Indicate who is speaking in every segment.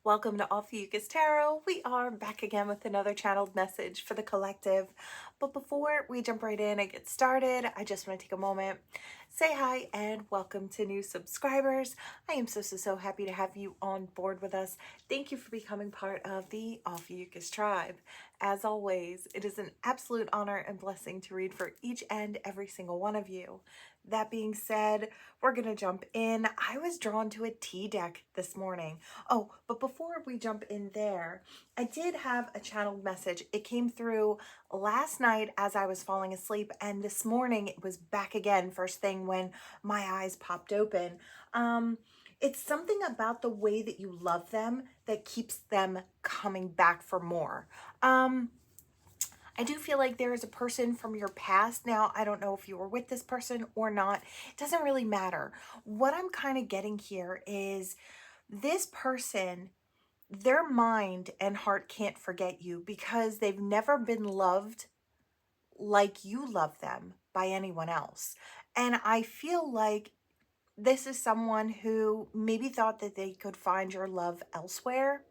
Speaker 1: Welcome to Ophiuchus Tarot. We are back again with another channeled message for the collective. But before we jump right in and get started, I just want to take a moment, say hi, and welcome to new subscribers. I am so happy to have you on board with us. Thank you for becoming part of the Ophiuchus tribe. As always, it is an absolute honor and blessing to read for each and every single one of you. That being said, we're going to jump in. I was drawn to a tea deck this morning. Oh, but before we jump in there, I did have a channeled message. It came through last night as I was falling asleep, and this morning it was back again first thing when my eyes popped open. It's something about the way that you love them that keeps them coming back for more. I do feel like there is a person from your past. Now, I don't know if you were with this person or not. It doesn't really matter. What I'm kind of getting here is this person, their mind and heart can't forget you because they've never been loved like you love them by anyone else. And I feel like this is someone who maybe thought that they could find your love elsewhere.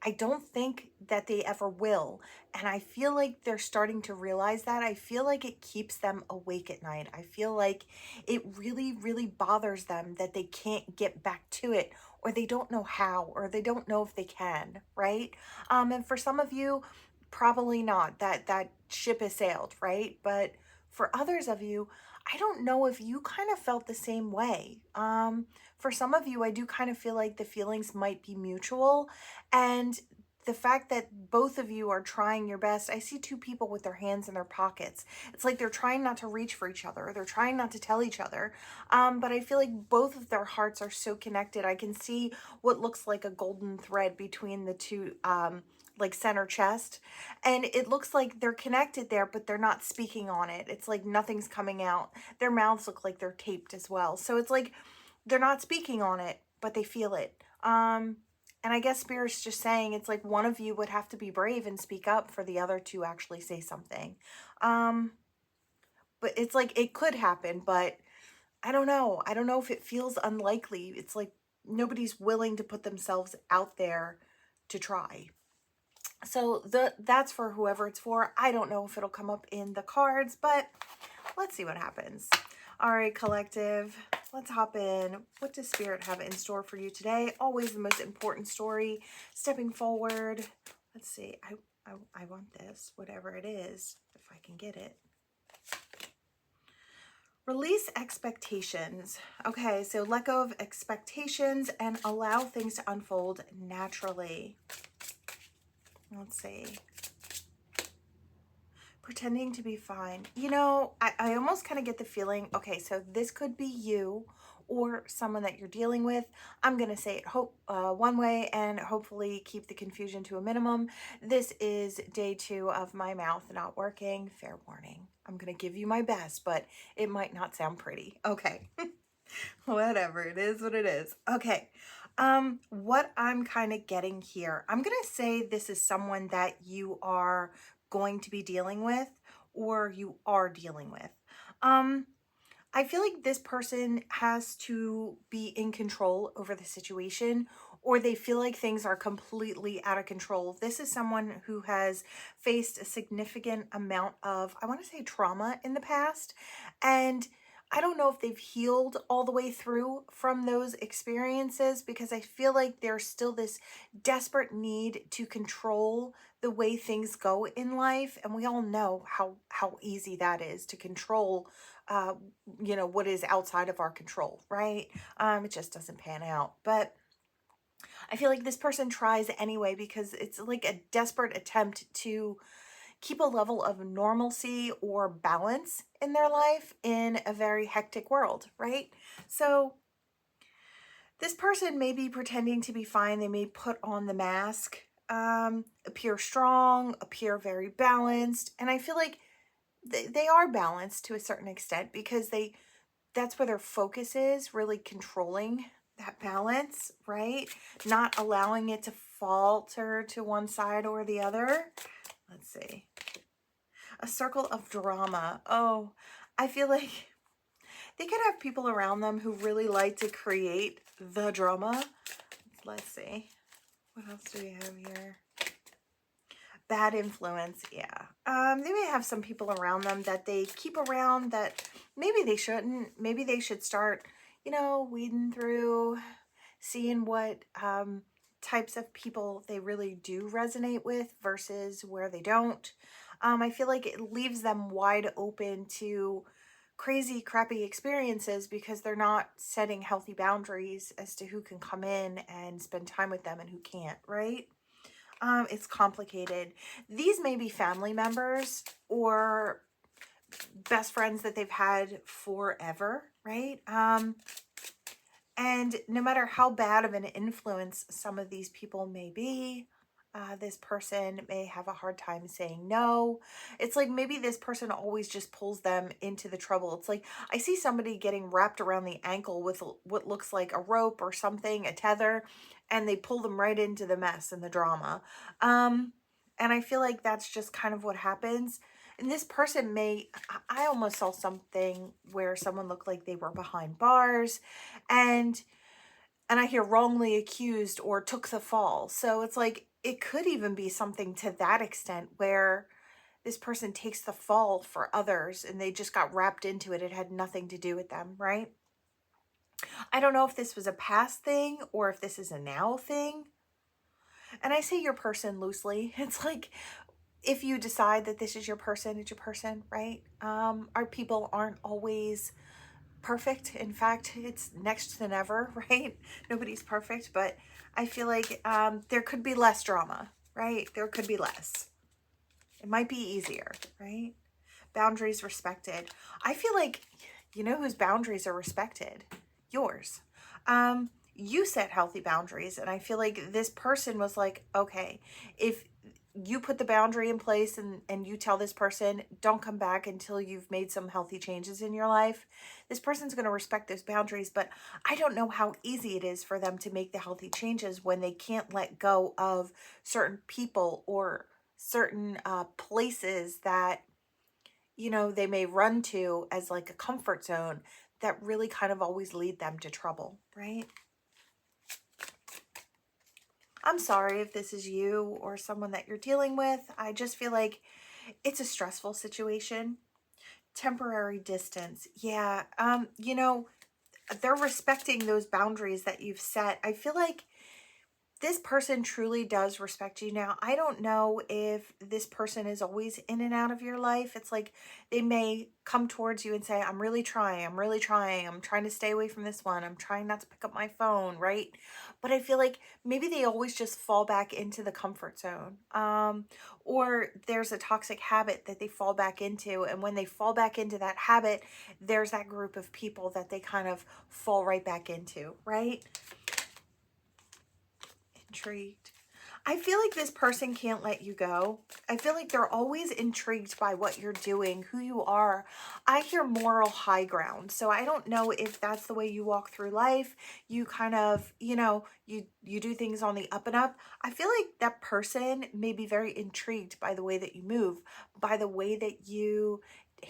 Speaker 1: I don't think that they ever will. And I feel like they're starting to realize that. I feel like it keeps them awake at night. I feel like it really bothers them that they can't get back to it, or they don't know how, or they don't know if they can, right? And for some of you, probably not. That ship has sailed, right? But for others of you, I don't know if you kind of felt the same way. For some of you, I do kind of feel like the feelings might be mutual, and the fact that both of you are trying your best. I see two people with their hands in their pockets. It's like they're trying not to reach for each other. They're trying not to tell each other. But I feel like both of their hearts are so connected. I can see what looks like a golden thread between the two, like center chest. And it looks like they're connected there, but they're not speaking on it. It's like nothing's coming out. Their mouths look like they're taped as well. So it's like they're not speaking on it, but they feel it. And I guess Spirit's just saying it's like one of you would have to be brave and speak up for the other to actually say something. But it's like it could happen, but I don't know. I don't know if it feels unlikely. It's like nobody's willing to put themselves out there to try. So that's for whoever it's for. I don't know if it'll come up in the cards, but let's see what happens. All right, collective, let's hop in. What does Spirit have in store for you today? Always the most important story. Stepping forward. Let's see. I want this, whatever it is, if I can get it. Release expectations. Okay, so let go of expectations and allow things to unfold naturally. Let's see. Pretending to be fine. You know, I almost kind of get the feeling, okay, so this could be you or someone that you're dealing with. I'm going to say it one way and hopefully keep the confusion to a minimum. This is day 2 of my mouth not working. Fair warning. I'm going to give you my best, but it might not sound pretty. Okay. Whatever. It is what it is. Okay. What I'm kind of getting here, I'm going to say this is someone that you are going to be dealing with or you are dealing with. I feel like this person has to be in control over the situation, or they feel like things are completely out of control. This is someone who has faced a significant amount of, I want to say, trauma in the past, and I don't know if they've healed all the way through from those experiences, because I feel like there's still this desperate need to control the way things go in life. And we all know how easy that is to control, you know, what is outside of our control, right? It just doesn't pan out. But I feel like this person tries anyway because it's like a desperate attempt to keep a level of normalcy or balance in their life in a very hectic world, right? So this person may be pretending to be fine. They may put on the mask, appear strong, appear very balanced. And I feel like they are balanced to a certain extent because that's where their focus is, really controlling that balance, right? Not allowing it to falter to one side or the other. Let's see. A circle of drama. Oh, I feel like they could have people around them who really like to create the drama. Let's see. What else do we have here? Bad influence, yeah. They may have some people around them that they keep around that maybe they shouldn't. Maybe they should start, weeding through, seeing what types of people they really do resonate with versus where they don't. I feel like it leaves them wide open to crazy, crappy experiences because they're not setting healthy boundaries as to who can come in and spend time with them and who can't, right? It's complicated. These may be family members or best friends that they've had forever, right? And no matter how bad of an influence some of these people may be, this person may have a hard time saying no. It's like maybe this person always just pulls them into the trouble. It's like I see somebody getting wrapped around the ankle with what looks like a rope or something, a tether, and they pull them right into the mess and the drama. And I feel like that's just kind of what happens. And this person I almost saw something where someone looked like they were behind bars and I hear wrongly accused or took the fall. So it's like it could even be something to that extent where this person takes the fall for others and they just got wrapped into it. It had nothing to do with them, right? I don't know if this was a past thing or if this is a now thing. And I say your person loosely. It's like if you decide that this is your person, it's your person, right? Our people aren't always perfect. In fact, it's next to never, right? Nobody's perfect, but I feel like there could be less drama, right? There could be less. It might be easier, right? Boundaries respected. I feel like, whose boundaries are respected? Yours. You set healthy boundaries, and I feel like this person was like, okay, if you put the boundary in place and you tell this person, don't come back until you've made some healthy changes in your life, this person's going to respect those boundaries. But I don't know how easy it is for them to make the healthy changes when they can't let go of certain people or certain places that, they may run to as like a comfort zone that really kind of always lead them to trouble, right? I'm sorry if this is you or someone that you're dealing with. I just feel like it's a stressful situation. Temporary distance. Yeah. They're respecting those boundaries that you've set. I feel like this person truly does respect you. Now, I don't know if this person is always in and out of your life. It's like they may come towards you and say, I'm really trying. I'm trying to stay away from this one. I'm trying not to pick up my phone, right? But I feel like maybe they always just fall back into the comfort zone. Or there's a toxic habit that they fall back into. And when they fall back into that habit, there's that group of people that they kind of fall right back into, right? Intrigued. I feel like this person can't let you go. I feel like they're always intrigued by what you're doing, who you are. I hear moral high ground. So I don't know if that's the way you walk through life. You kind of, you do things on the up and up. I feel like that person may be very intrigued by the way that you move, by the way that you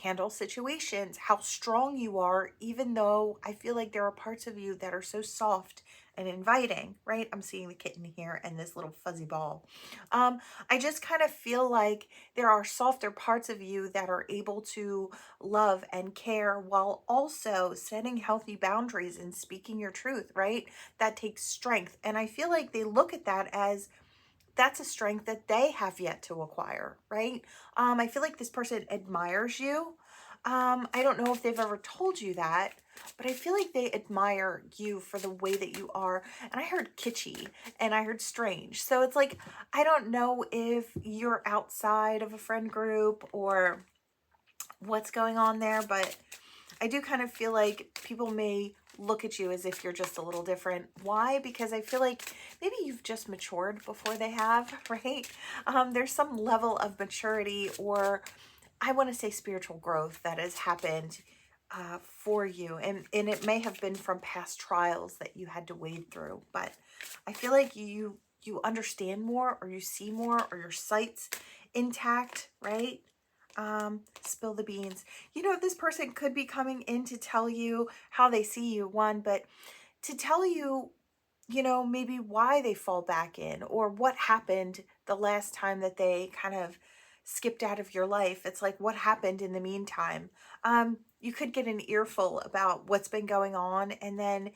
Speaker 1: handle situations, how strong you are, even though I feel like there are parts of you that are so soft and inviting, right? I'm seeing the kitten here and this little fuzzy ball. I just kind of feel like there are softer parts of you that are able to love and care while also setting healthy boundaries and speaking your truth, right? That takes strength. And I feel like they look at that as that's a strength that they have yet to acquire, right? I feel like this person admires you. I don't know if they've ever told you that, but I feel like they admire you for the way that you are. And I heard kitschy and I heard strange. So it's like, I don't know if you're outside of a friend group or what's going on there, but I do kind of feel like people may look at you as if you're just a little different. Why? Because I feel like maybe you've just matured before they have, right? There's some level of maturity or I want to say spiritual growth that has happened for you. And it may have been from past trials that you had to wade through. But I feel like you understand more or you see more or your sight's intact, right? Spill the beans. This person could be coming in to tell you how they see you, one, but to tell you maybe why they fall back in, or what happened the last time that they kind of skipped out of your life. It's like, what happened in the meantime? You could get an earful about what's been going on, and then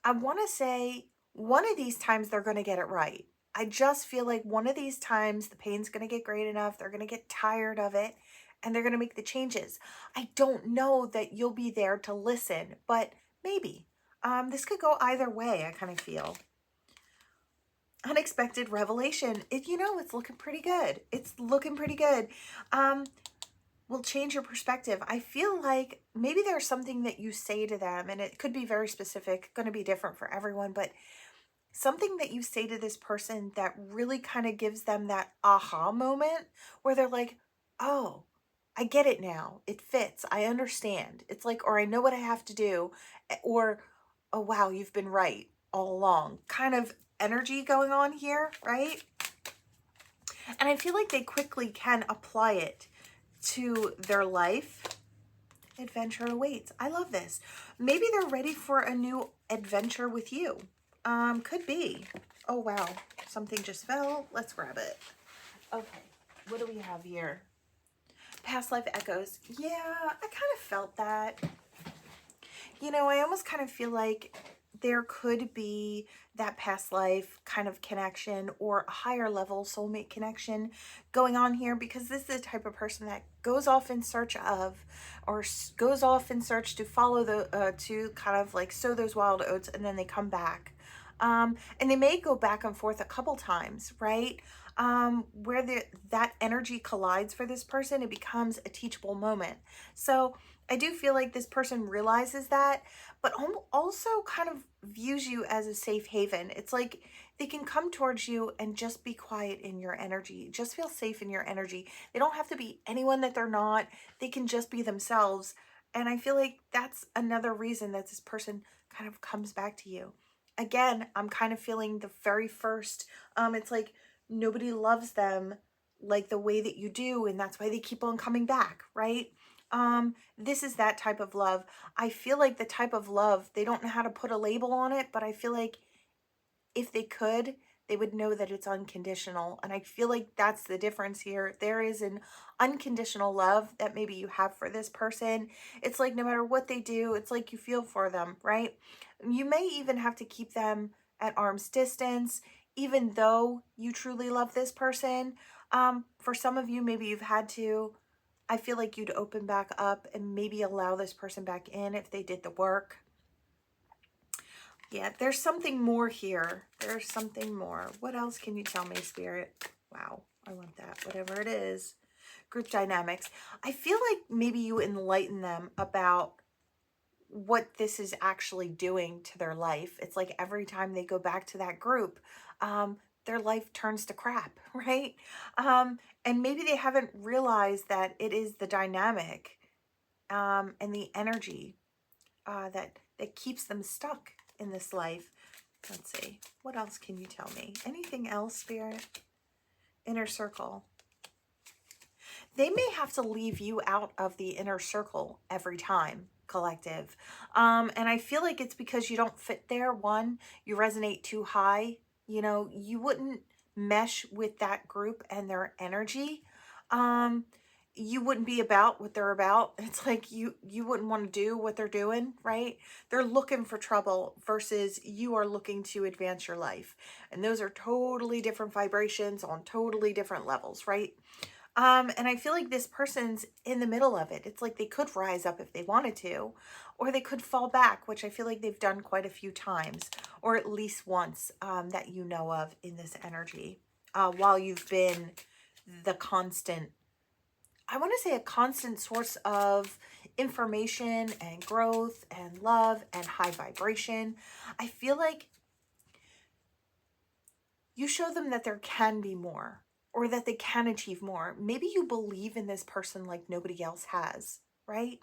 Speaker 1: I want to say one of these times they're going to get it right. I just feel like one of these times the pain's going to get great enough, they're going to get tired of it, and they're going to make the changes. I don't know that you'll be there to listen, but maybe. This could go either way, I kind of feel. Unexpected revelation. It's looking pretty good. It's looking pretty good. Will change your perspective. I feel like maybe there's something that you say to them, and it could be very specific, going to be different for everyone, but something that you say to this person that really kind of gives them that aha moment where they're like, oh, I get it now. It fits. I understand. It's like, or I know what I have to do, or, oh, wow, you've been right all along. Kind of energy going on here, right? And I feel like they quickly can apply it to their life. Adventure awaits. I love this. Maybe they're ready for a new adventure with you. Could be. Oh, wow. Something just fell. Let's grab it. Okay. What do we have here? Past life echoes. Yeah, I kind of felt that. I almost kind of feel like there could be that past life kind of connection or a higher level soulmate connection going on here, because this is the type of person that goes off in search of, or goes off in search to follow to kind of like sow those wild oats, and then they come back. And they may go back and forth a couple times, right? Where that energy collides for this person, it becomes a teachable moment. So I do feel like this person realizes that, but also kind of views you as a safe haven. It's like they can come towards you and just be quiet in your energy, just feel safe in your energy. They don't have to be anyone that they're not. They can just be themselves. And I feel like that's another reason that this person kind of comes back to you. Again, I'm kind of feeling the very first, it's like nobody loves them like the way that you do, and that's why they keep on coming back, right? This is that type of love. I feel like the type of love, they don't know how to put a label on it, but I feel like if they could, they would know that it's unconditional. And I feel like that's the difference here. There is an unconditional love that maybe you have for this person. It's like no matter what they do, it's like you feel for them, right? You may even have to keep them at arm's distance, even though you truly love this person. For some of you, maybe you've had to. I feel like you'd open back up and maybe allow this person back in if they did the work. Yeah, there's something more here. There's something more. What else can you tell me, Spirit? Wow, I want that. Whatever it is. Group dynamics. I feel like maybe you enlighten them about what this is actually doing to their life. It's like every time they go back to that group, their life turns to crap, right? And maybe they haven't realized that it is the dynamic and the energy that keeps them stuck in this life. Let's see. What else can you tell me? Anything else, Spirit? Inner circle. They may have to leave you out of the inner circle every time, collective. And I feel like it's because you don't fit there. One, you resonate too high. You wouldn't mesh with that group and their energy. You wouldn't be about what they're about. It's like you wouldn't want to do what they're doing, right? They're looking for trouble versus you are looking to advance your life. And those are totally different vibrations on totally different levels, right? And I feel like this person's in the middle of it. It's like they could rise up if they wanted to, or they could fall back, which I feel like they've done quite a few times, or at least once that you know of in this energy, while you've been the constant, I want to say a constant source of information and growth and love and high vibration. I feel like you show them that there can be more, or that they can achieve more. Maybe you believe in this person like nobody else has, right?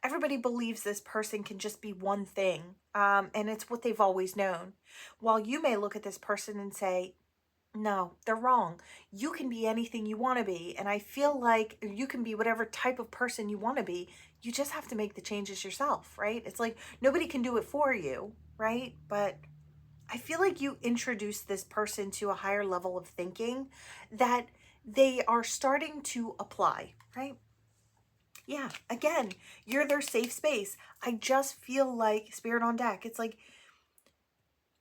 Speaker 1: Everybody believes this person can just be one thing, and it's what they've always known. While you may look at this person and say, no, they're wrong. You can be anything you want to be. And I feel like you can be whatever type of person you want to be. You just have to make the changes yourself, right? It's like nobody can do it for you. right? But I feel like you introduced this person to a higher level of thinking that they are starting to apply, right? Yeah, again, you're their safe space. I just feel like spirit on deck. It's like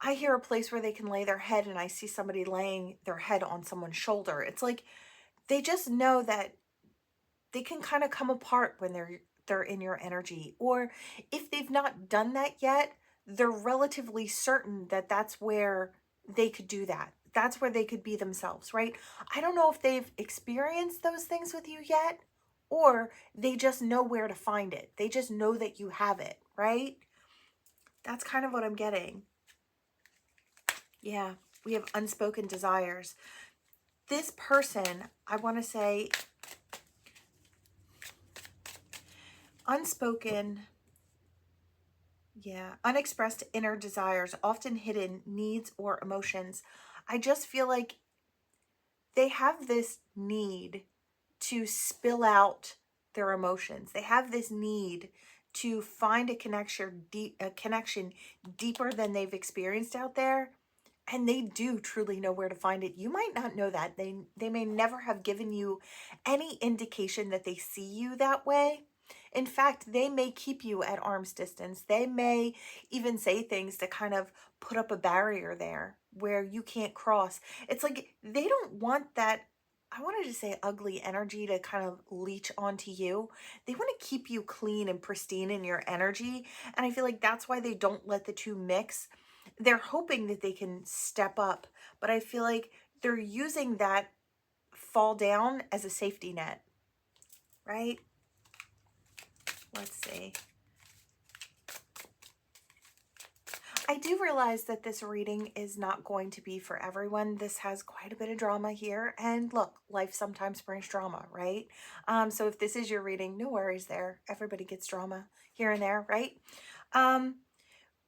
Speaker 1: I hear a place where they can lay their head and I see somebody laying their head on someone's shoulder. It's like they just know that they can kind of come apart when they're in your energy. Or if they've not done that yet, they're relatively certain that that's where they could do that. That's where they could be themselves, right? I don't know if they've experienced those things with you yet, or they just know where to find it. They just know that you have it, right? That's kind of what I'm getting. Yeah, we have unspoken desires. This person, I want to say, unspoken, yeah, unexpressed inner desires, often hidden needs or emotions. I just feel like they have this need to spill out their emotions. They have this need to find a connection deeper than they've experienced out there. And they do truly know where to find it. You might not know that. They may never have given you any indication that they see you that way. In fact, they may keep you at arm's distance. They may even say things to kind of put up a barrier there where you can't cross. It's like they don't want that, I wanted to say ugly energy to kind of leech onto you. They want to keep you clean and pristine in your energy. And I feel like that's why they don't let the two mix. They're hoping that they can step up, but I feel like they're using that fall down as a safety net, right? Let's see. I do realize that this reading is not going to be for everyone. This has quite a bit of drama here. And look, life sometimes brings drama, right? So if this is your reading, no worries there. Everybody gets drama here and there, right?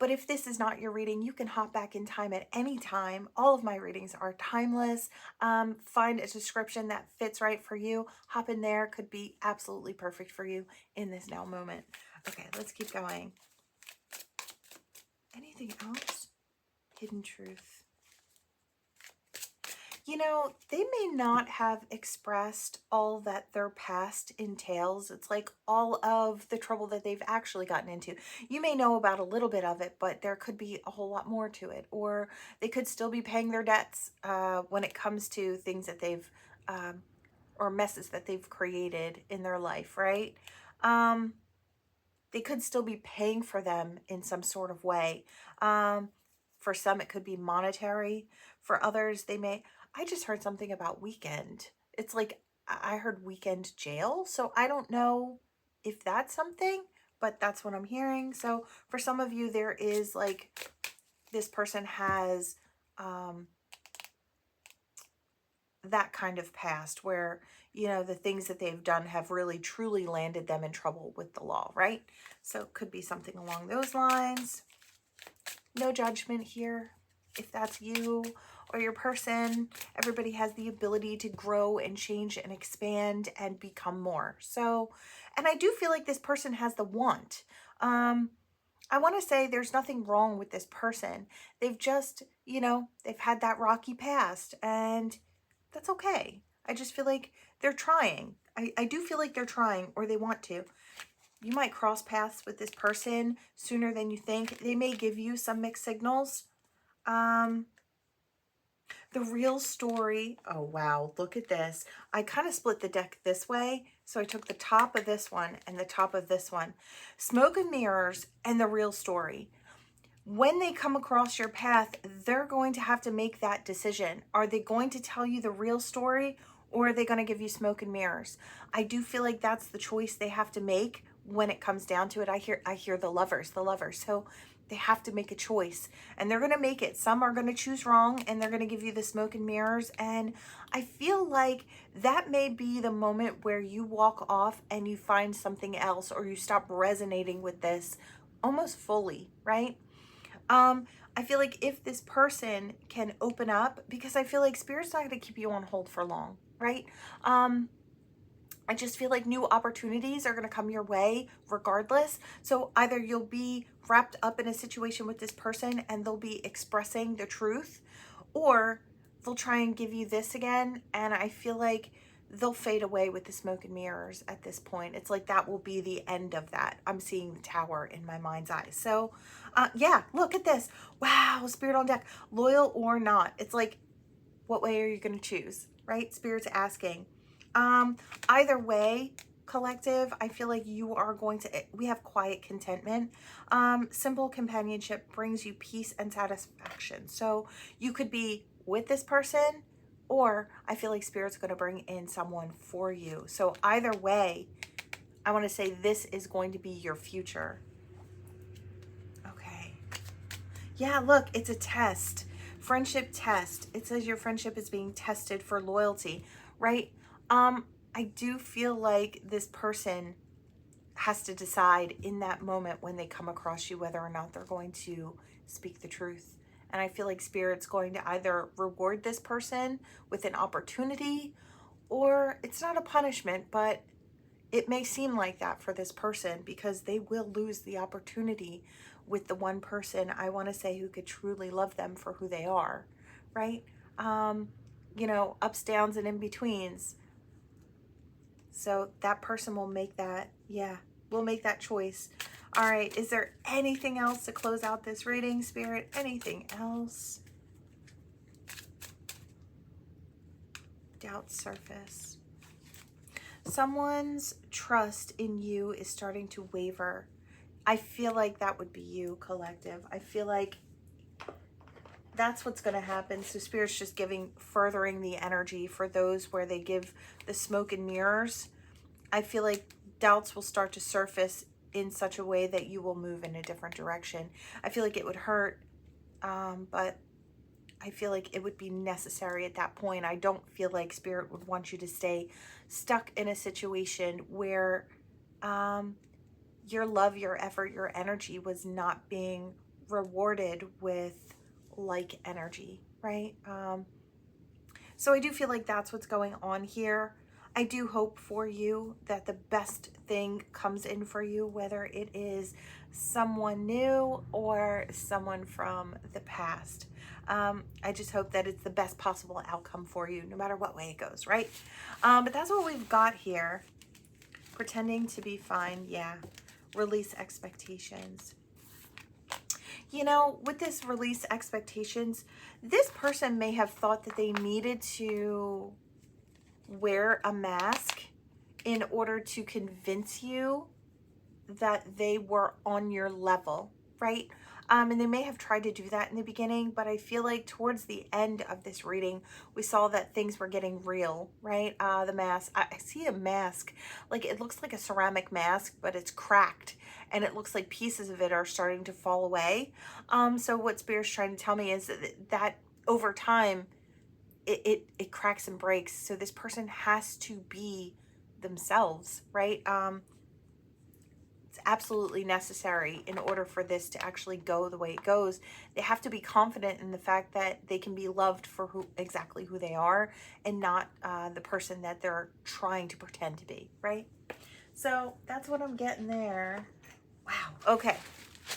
Speaker 1: But if this is not your reading, you can hop back in time at any time. All of my readings are timeless. Find a description that fits right for you. Hop in there. Could be absolutely perfect for you in this now moment. Okay, let's keep going. Anything else? Hidden truth. You know, they may not have expressed all that their past entails. It's like all of the trouble that they've actually gotten into. You may know about a little bit of it, but there could be a whole lot more to it. Or they could still be paying their debts when it comes to things that they've, or messes that they've created in their life, right? They could still be paying for them in some sort of way. For some, it could be monetary. For others, they may... I just heard something about weekend. It's like I heard weekend jail. So I don't know if that's something, but that's what I'm hearing. So for some of you, there is like this person has that kind of past where, you know, the things that they've done have really truly landed them in trouble with the law, right? So it could be something along those lines. No judgment here. If that's you or your person, everybody has the ability to grow and change and expand and become more. So, and I do feel like this person has the want. I want to say there's nothing wrong with this person. They've just, you know, they've had that rocky past and that's okay. I just feel like they're trying. I do feel like they're trying, or they want to. You might cross paths with this person sooner than you think. They may give you some mixed signals. The real story. Oh, wow. Look at this. I kind of split the deck this way. So I took the top of this one and the top of this one. Smoke and mirrors and the real story. When they come across your path, they're going to have to make that decision. Are they going to tell you the real story, or are they going to give you smoke and mirrors? I do feel like that's the choice they have to make when it comes down to it. I hear the lovers. So they have to make a choice, and they're going to make it. Some are going to choose wrong, and they're going to give you the smoke and mirrors. And I feel like that may be the moment where you walk off and you find something else, or you stop resonating with this almost fully, right? I feel like if this person can open up, because I feel like Spirit's not going to keep you on hold for long, right? I just feel like new opportunities are going to come your way regardless. So either you'll be wrapped up in a situation with this person and they'll be expressing the truth, or they'll try and give you this again. And I feel like they'll fade away with the smoke and mirrors at this point. It's like that will be the end of that. I'm seeing the Tower in my mind's eye. So yeah, look at this. Wow, Spirit on deck. Loyal or not. It's like, what way are you going to choose, right? Spirit's asking. Either way, collective, I feel like you are going to, we have quiet contentment. Simple companionship brings you peace and satisfaction. So you could be with this person, or I feel like Spirit's going to bring in someone for you. So either way, I want to say this is going to be your future. Okay. Yeah, look, it's a test. Friendship test. It says your friendship is being tested for loyalty, right? I do feel like this person has to decide in that moment when they come across you whether or not they're going to speak the truth. And I feel like Spirit's going to either reward this person with an opportunity, or it's not a punishment, but it may seem like that for this person because they will lose the opportunity with the one person, I want to say, who could truly love them for who they are, right? You know, ups, downs, and in betweens. So that person will make that, yeah, will make that choice. All right, is there anything else to close out this reading, Spirit? Anything else? Doubt surface. Someone's trust in you is starting to waver. I feel like that would be you, collective. I feel like that's what's going to happen. So Spirit's just furthering the energy for those where they give the smoke and mirrors. I feel like doubts will start to surface in such a way that you will move in a different direction. I feel like it would hurt, but I feel like it would be necessary at that point. I don't feel like Spirit would want you to stay stuck in a situation where your love, your effort, your energy was not being rewarded with like energy, right? So I do feel like that's what's going on here. I do hope for you that the best thing comes in for you, whether it is someone new or someone from the past. I just hope that it's the best possible outcome for you, no matter what way it goes, right? But that's what we've got here. Pretending to be fine, yeah. Release expectations. You know, with this release expectations, this person may have thought that they needed to wear a mask in order to convince you that they were on your level, right? And they may have tried to do that in the beginning, but I feel like towards the end of this reading, we saw that things were getting real, right? The mask, I see a mask, like it looks like a ceramic mask, but it's cracked and it looks like pieces of it are starting to fall away. So what Spirit's trying to tell me is that over time, it cracks and breaks. So this person has to be themselves, right? It's absolutely necessary in order for this to actually go the way it goes. They have to be confident in the fact that they can be loved for exactly who they are, and not the person that they're trying to pretend to be, right? So that's what I'm getting there. Wow. Okay.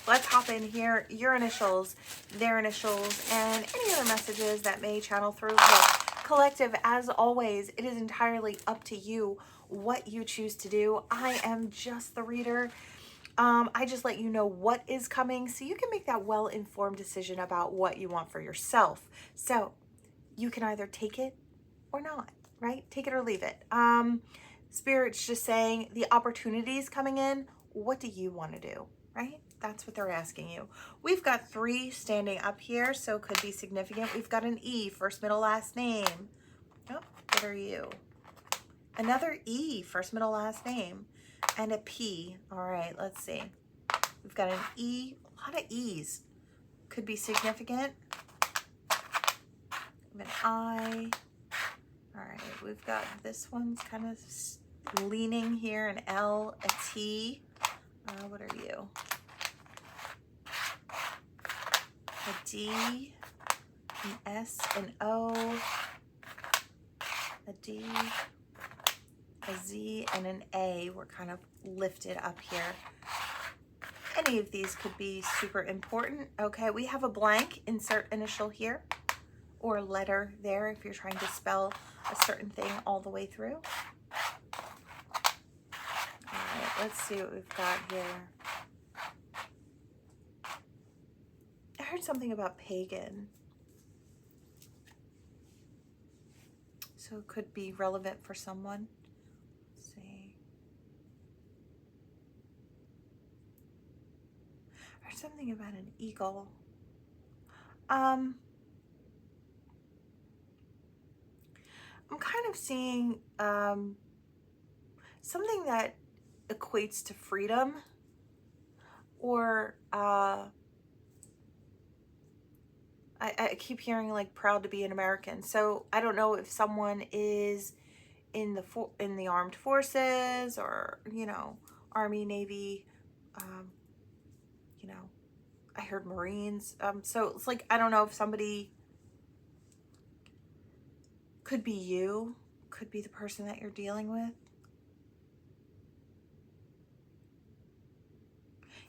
Speaker 1: Let's hop in here. Your initials, their initials, and any other messages that may channel through. Look, collective, as always, it is entirely up to you what you choose to do. I am just the reader. I just let you know what is coming so you can make that well-informed decision about what you want for yourself. So you can either take it or not, right? Take it or leave it. Spirit's just saying the opportunities coming in. What do you want to do, right? That's what they're asking you. We've got 3 standing up here, so it could be significant. We've got an E, first, middle, last name. Oh, what are you? Another E, first, middle, last name. And a P. All right, let's see. We've got an E, a lot of E's. Could be significant. An I. All right, we've got this one's kind of leaning here, an L, a T. What are you? A D, an S, an O, a D, A Z and an A were kind of lifted up here. Any of these could be super important. Okay, we have a blank, insert initial here, or letter there if you're trying to spell a certain thing all the way through. All right, let's see what we've got here. I heard something about pagan. So it could be relevant for someone. Let's see. I heard something about an eagle. I'm kind of seeing something that equates to freedom, or I keep hearing like proud to be an American. So I don't know if someone is in the armed forces, or Army, Navy, I heard Marines. So it's like, I don't know if somebody could be you, could be the person that you're dealing with.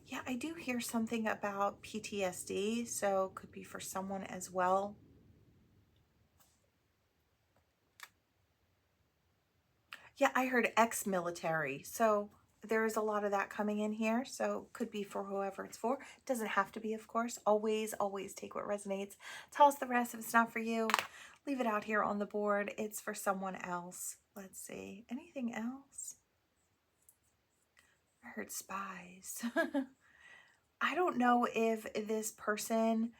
Speaker 1: Yeah, I do hear something about PTSD, so could be for someone as well. Yeah, I heard ex-military, so there's a lot of that coming in here, so could be for whoever it's for. Doesn't have to be, of course. Always take what resonates. Tell us the rest if it's not for you. Leave it out here on the board. It's for someone else. Let's see. Anything else? I heard spies. I don't know if this person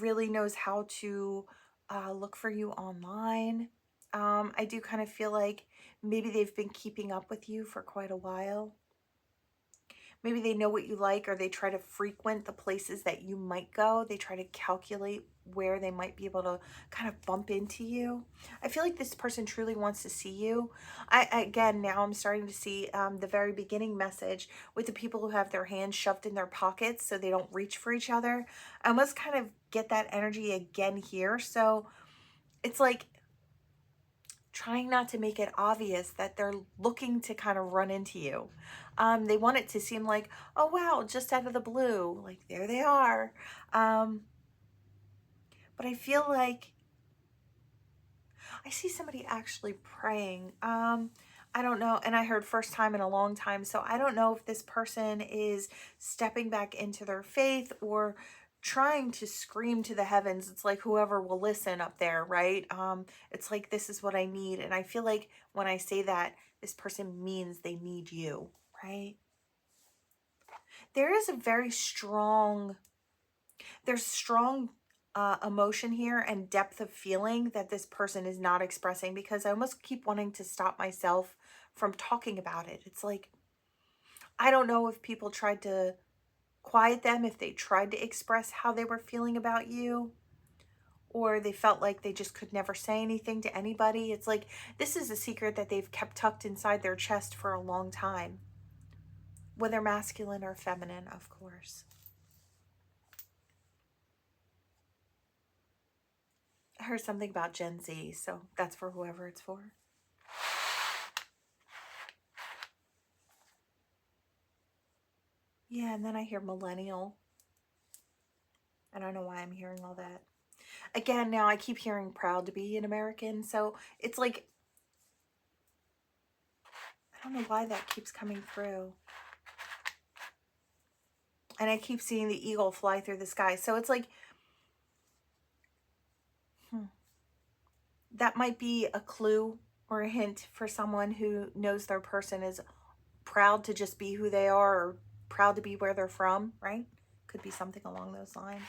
Speaker 1: really knows how to look for you online. I do kind of feel like maybe they've been keeping up with you for quite a while. Maybe they know what you like, or they try to frequent the places that you might go. They try to calculate where they might be able to kind of bump into you. I feel like this person truly wants to see you. Again, now I'm starting to see the very beginning message with the people who have their hands shoved in their pockets so they don't reach for each other. I almost kind of get that energy again here. So it's like trying not to make it obvious that they're looking to kind of run into you. They want it to seem like, oh, wow, just out of the blue, like there they are. But I feel like I see somebody actually praying. I don't know. And I heard first time in a long time. So I don't know if this person is stepping back into their faith or trying to scream to the heavens. It's like whoever will listen up there, right? It's like, this is what I need. And I feel like when I say that, this person means they need you, right? There is a very strong, there's strong emotion here and depth of feeling that this person is not expressing, because I almost keep wanting to stop myself from talking about it. It's like, I don't know if people tried to quiet them, if they tried to express how they were feeling about you, or they felt like they just could never say anything to anybody. It's like, this is a secret that they've kept tucked inside their chest for a long time, whether masculine or feminine, of course. I heard something about Gen Z, so that's for whoever it's for. Yeah, and then I hear millennial. I don't know why I'm hearing all that. Again, now I keep hearing proud to be an American, so it's like, I don't know why that keeps coming through. And I keep seeing the eagle fly through the sky, so it's like, that might be a clue or a hint for someone who knows their person is proud to just be who they are, or proud to be where they're from, right? Could be something along those lines.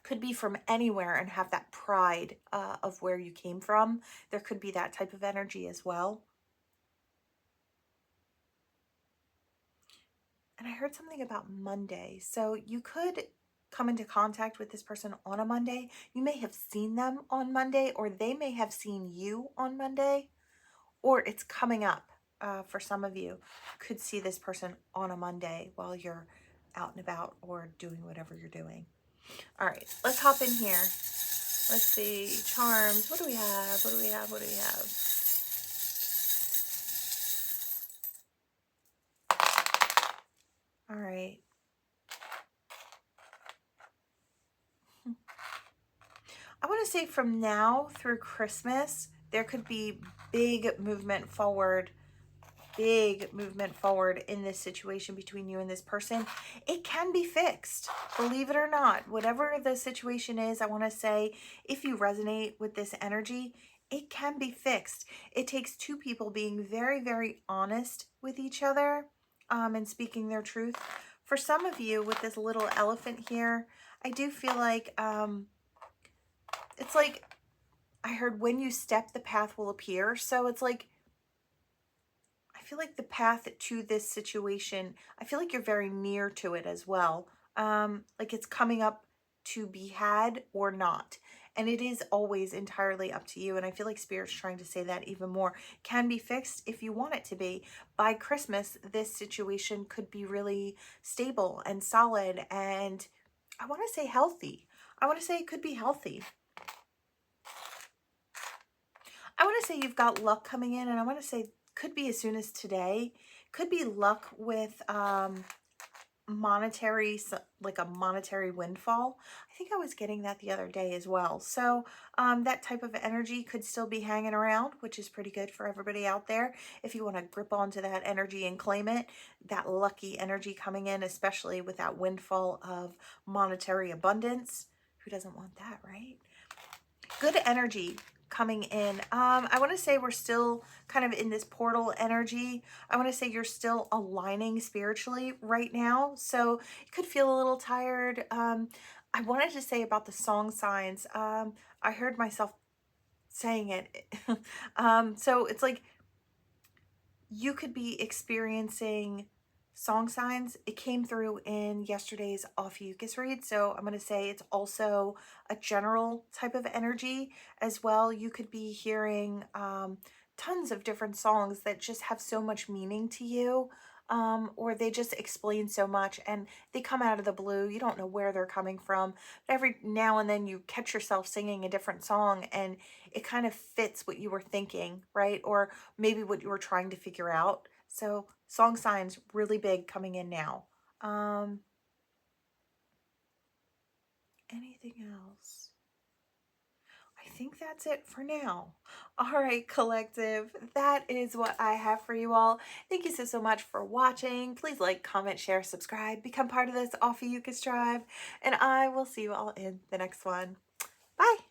Speaker 1: Could be from anywhere and have that pride of where you came from. There could be that type of energy as well. And I heard something about Monday. So you could come into contact with this person on a Monday. You may have seen them on Monday, or they may have seen you on Monday, or it's coming up. For some of you, could see this person on a Monday while you're out and about or doing whatever you're doing. All right, let's hop in here. Let's see, charms. What do we have? What do we have? What do we have? right. I want to say from now through Christmas, there could be big movement forward in this situation between you and this person. It can be fixed, believe it or not. Whatever the situation is, I want to say, if you resonate with this energy, it can be fixed. It takes two people being very, very honest with each other, and speaking their truth. For some of you with this little elephant here, I do feel like it's like I heard, when you step, the path will appear. So it's like, I feel like the path to this situation, I feel like you're very near to it as well. Like it's coming up to be had or not. And it is always entirely up to you. And I feel like Spirit's trying to say that even more. Can be fixed if you want it to be. By Christmas, this situation could be really stable and solid. And I want to say healthy. I want to say it could be healthy. I want to say you've got luck coming in, and I want to say could be as soon as today. Could be luck with monetary, like a monetary windfall. I think I was getting that the other day as well. So that type of energy could still be hanging around, which is pretty good for everybody out there. If you want to grip onto that energy and claim it, that lucky energy coming in, especially with that windfall of monetary abundance. Who doesn't want that, right? Good energy coming in. I want to say we're still kind of in this portal energy. I want to say you're still aligning spiritually right now. So you could feel a little tired. I wanted to say about the song signs. I heard myself saying it. So it's like you could be experiencing song signs. It came through in yesterday's Ophiuchus read, so I'm going to say it's also a general type of energy as well. You could be hearing tons of different songs that just have so much meaning to you, or they just explain so much, and they come out of the blue. You don't know where they're coming from, but every now and then you catch yourself singing a different song, and it kind of fits what you were thinking, right? Or maybe what you were trying to figure out. So song signs really big coming in now. Anything else? I think that's it for now. All right, collective, that is what I have for you all. Thank you so much for watching. Please like, comment, share, subscribe, become part of this Ophiuchus tribe, and I will see you all in the next one. Bye.